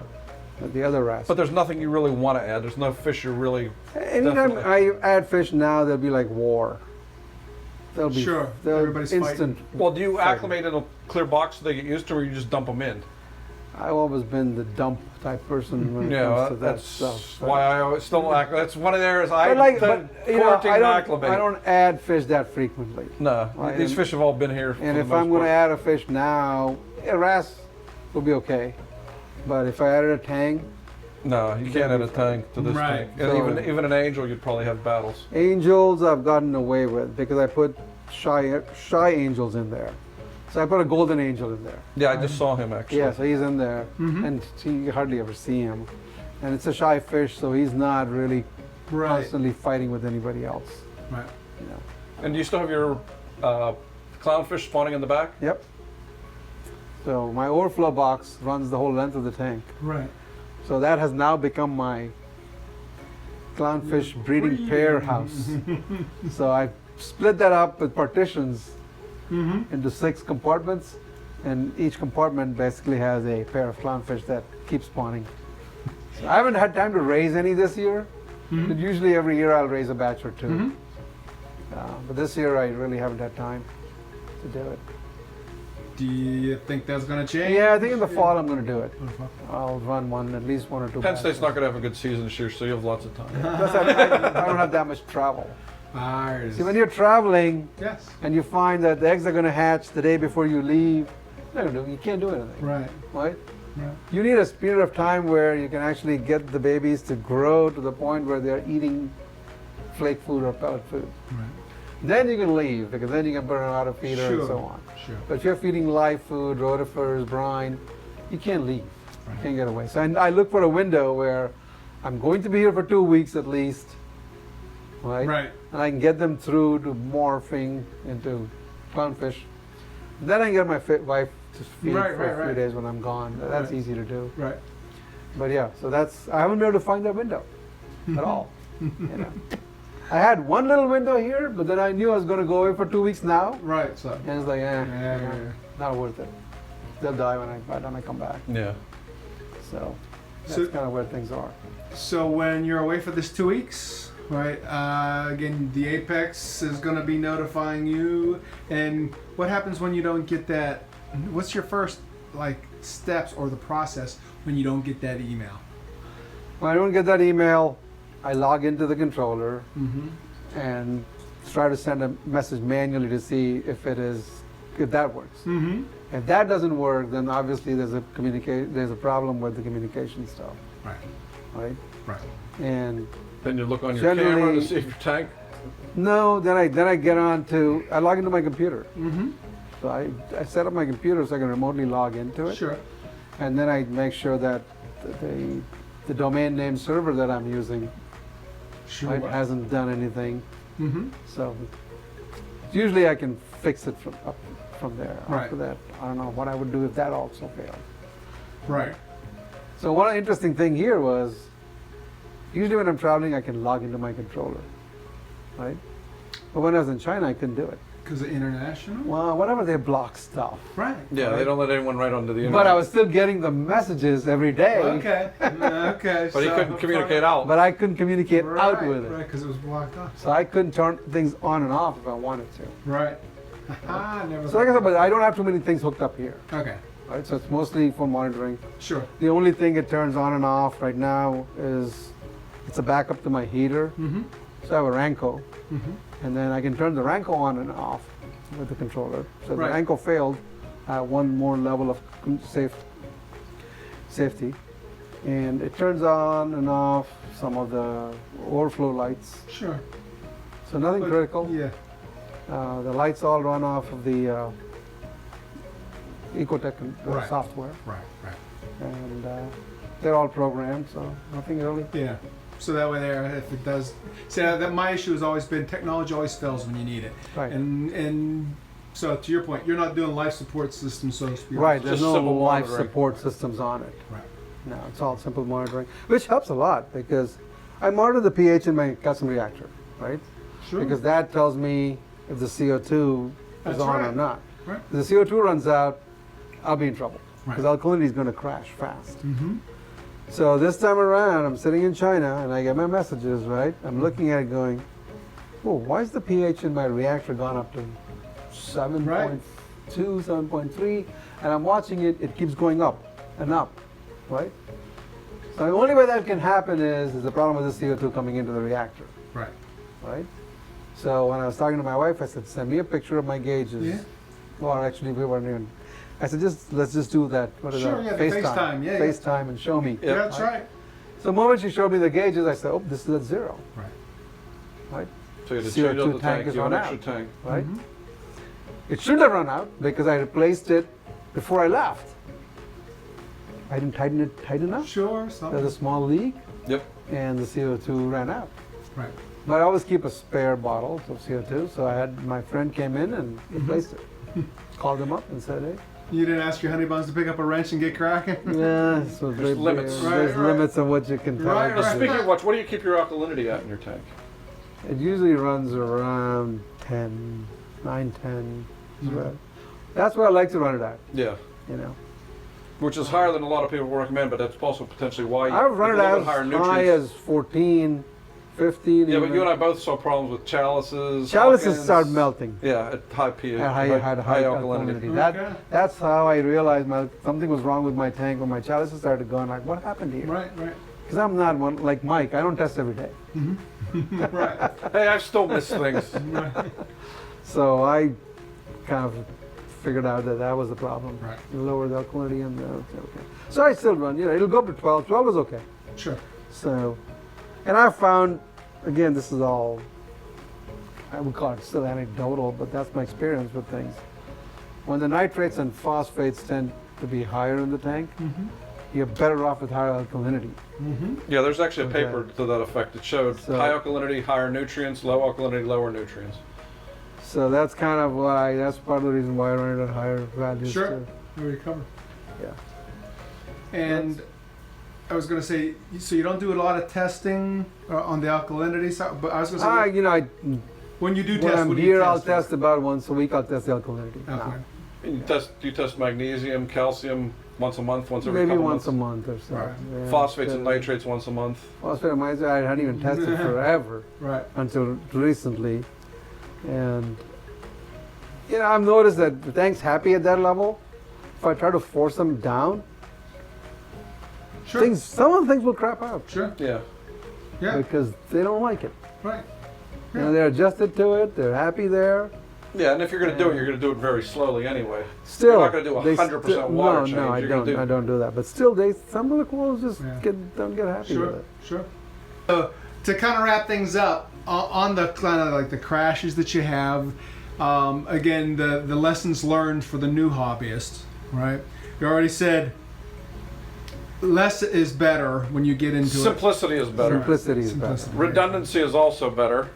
But the other wrasses. But there's nothing you really want to add. There's no fish you really. Anytime Definitely. I add fish now, they'll be like war. They'll be Sure, they'll everybody's instant. Well, do you Fighting. acclimate in a clear box so they get used to, or you just dump them in? I've always been the dump type person when it Yeah, comes to that that's stuff. why I always still that's one of the areas I But like, tend- but you know, quarantine I acclimate. don't add fish that frequently. No, Right, these and- fish have all been here. And for if the I'm most going to part. add a fish now, a wrasse will be okay. But if I added a tang, No, you can't add a tank to this Right. tank. And So- even an angel, you'd probably have battles. angels I've gotten away with because I put shy angels in there. So I put a golden angel in there. Yeah, I just saw him actually. Yeah, so he's in there, and you hardly ever see him. And it's a shy fish, so he's not really Right. constantly fighting with anybody else. Right. You know. And do you still have your clownfish spawning in the back? Yep. So my overflow box runs the whole length of the tank. Right. So that has now become my clownfish breeding pair house. So I split that up with partitions into 6 compartments, and each compartment basically has a pair of clownfish that keep spawning. So I haven't had time to raise any this year, but usually every year I'll raise a batch or 2. But this year I really haven't had time to do it. Do you think that's going to change? Yeah, I think in the fall I'm going to do it. I'll run at least 1 or 2 Penn batches. State's not going to have a good season this year, so you have lots of time. Plus, I don't have that much travel. Ours. See, when you're traveling Yes. and you find that the eggs are going to hatch the day before you leave, you can't do anything, Right. right? Right. You need a period of time where you can actually get the babies to grow to the point where they're eating flake food or pellet food. Right. Then you can leave, because then you can burn out a feeder and Sure. so on. Sure. But if you're feeding live food, rotifers, brine, you can't leave. Right. You can't get away. So I look for a window where I'm going to be here for 2 weeks at least, right? Right. And I can get them through to morphing into clownfish. Then I can get my wife to feed Right, for a few right. days when I'm gone. That's Right. easy to do. Right. But yeah, so I haven't been able to find that window at all. You know. I had one little window here, but then I knew I was going to go away for 2 weeks now. Right. So. And it's like, Yeah. not worth it. They'll die by the time I come back. Yeah. So that's So- kind of where things are. So when you're away for this 2 weeks, right? Again, the Apex is going to be notifying you. And what happens when you don't get that? What's your first steps or the process when you don't get that email? When I don't get that email, I log into the controller Mm-hmm. and try to send a message manually to see if that works. Mm-hmm. If that doesn't work, then obviously there's a problem with the communication stuff, Right. right? Right. And Then you look on your camera to Generally- see if your tank. no, then I get on to I log into my computer. Mm-hmm. So I set up my computer so I can remotely log into it, Sure. and then I make sure that the domain name server that I'm using Sure. right, hasn't done anything. Mm-hmm. So usually I can fix it from there. Right. After that, I don't know what I would do if that also failed. Right. So one interesting thing here was, usually when I'm traveling, I can log into my controller, right? But when I was in China, I couldn't do it. Because of international? Well, whatever, they block stuff. Right. Yeah, they don't let anyone write onto the internet. But I was still getting the messages every day. Okay. Okay. But he couldn't communicate out. But I couldn't communicate out with it. Right, because it was blocked off. So I couldn't turn things on and off if I wanted to. Right. Never. So like I said, but I don't have too many things hooked up here. Okay. Right? So it's mostly for monitoring. Sure. The only thing it turns on and off right now is it's a backup to my heater. Mm-hmm. So I have a Ranco, Mm-hmm. and then I can turn the Ranco on and off with the controller. So if Right. the Ranco failed, I have one more level of safety. and it turns on and off some of the overflow lights. Sure. So nothing But- critical. Yeah. The lights all run off of the Ecotech Right. software, Right. Right. and they're all programmed, so nothing really. Yeah. So that way, there, if it does, see that my issue has always been technology always fails when you need it. Right. And so to your point, you're not doing life support systems, so to speak. Right, there's Just no simple life monitoring. support systems on it. Right. No, it's all simple monitoring, which helps a lot because I monitor the pH in my custom reactor, right? Sure. Because that tells me if the CO2 That's is on or right. not. Right. If the CO2 runs out, I'll be in trouble because Right. alkalinity is going to crash fast. Mm-hmm. So this time around, I'm sitting in China and I get my messages, right? I'm looking at it going, oh, why is the pH in my reactor gone up to 7.2, 7.3? And I'm watching it, it keeps going up and up, right? So the only way that can happen is the problem with the CO2 coming into the reactor, Right. right? So when I was talking to my wife, I said, send me a picture of my gauges. Yeah. Well, actually, we weren't even. I said, let's just do that. What is Sure, that? yeah, the FaceTime, yeah, yeah. FaceTime and show me. Yeah. Yeah, that's right. So the moment she showed me the gauges, I said, oh, this is at 0, Right. right? So you had to CO2 change out the tank tank, is you have run an extra out. tank. Right? Mhm. It shouldn't have run out because I replaced it before I left. I didn't tighten it tight enough. Sure. There's a Something. small leak, Yep. and the CO2 ran out. Right. But I always keep a spare bottle of CO2, so I had my friend came in and replaced it. Called him up and said, hey, You didn't ask your honey buns to pick up a wrench and get cracking? yeah, so There's limits. There's Right, right. limits of what you can tell. Right, Now, right. speaking of which, what do you keep your alkalinity at in your tank? It usually runs around 10, 9, 10. Mhm. That's what I like to run it at, Yeah. you know. Which is higher than a lot of people recommend, but that's also potentially why you I've run it with a little as bit higher high nutrients. as 14, 15. Yeah, but even. you and I both saw problems with chalices. Chalices Hawkins. start melting Yeah, at high pH. at high alkalinity. Okay. That's how I realized something was wrong with my tank when my chalices started going like, what happened here? Right. Right. Because I'm not one like Mike. I don't test every day. Right. Hey, I still miss things. So I kind of figured out that that was the problem. Right. Lower the alkalinity and okay. So I still run. It'll go up to 12. 12 is okay. Sure. So, and I found, again, this is all, I would call it still anecdotal, but that's my experience with things. When the nitrates and phosphates tend to be higher in the tank, you're better off with higher alkalinity. Mm-hmm. Yeah, there's actually a Okay. paper to that effect. It showed So- high alkalinity, higher nutrients, low alkalinity, lower nutrients. So that's kind of why, that's part of the reason why I run it at higher values. Sure. too. Where you cover. Yeah. And I was going to say, so you don't do a lot of testing on the alkalinity side, but I was going to say, when you do When test, I'm what do you here, I'll test? test about once a week. I'll test the alkalinity. Okay. now. You test magnesium, calcium once a month, once every Maybe couple once months. a month or so. Right. Yeah. Phosphates and So- nitrates once a month. Phosphate and nitrates, I hadn't even tested forever Right. until recently. And, I've noticed that the tank's happy at that level. If I try to force them down, Sure. some of the things will crap out Sure. Yeah. Yeah. because they don't like it. Right. They're adjusted to it. They're happy there. Yeah, and if you're going to do it, you're going to do it very slowly anyway. Still, You're not going to do they 100% still- water no, change. No, I You're gonna don't. do- I don't do that. But still, some of the coils just Yeah. don't get happy with Sure. it. Sure. So to kind of wrap things up on the kind of like the crashes that you have, again the lessons learned for the new hobbyist, right? You already said less is better when you get into Simplicity is better. Simplicity is better. Simplicity. Redundancy is also better.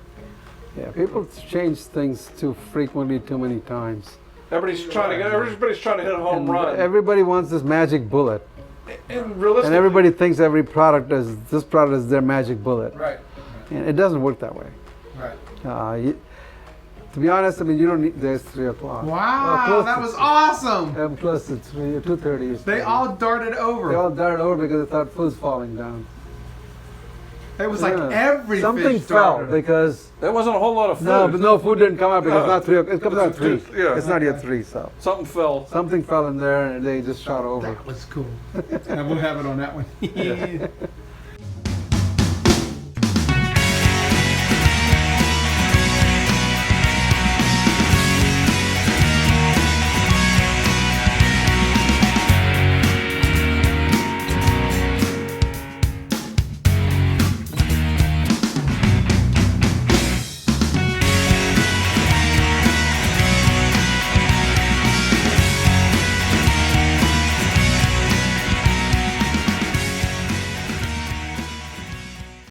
Yeah, people change things too frequently, too many times. Everybody's trying to hit a home And run. everybody wants this magic bullet. And realistically, And everybody thinks every product this product is their magic bullet. Right. And it doesn't work that way. Right. To be honest, I mean, you don't need, there's 3 o'clock. Wow, close that to- was awesome. And plus it's 2:30. They all darted over. They all darted over because they thought food's falling down. It was like Yeah. every Something fish fell darted. because there wasn't a whole lot of food. no, but no food didn't come out because it's No. not 3 o'clock. It comes out at 3. Yeah. It's not yet 3, so Something fell. something fell in there and they just shot over. That was cool. And we'll have it on that one.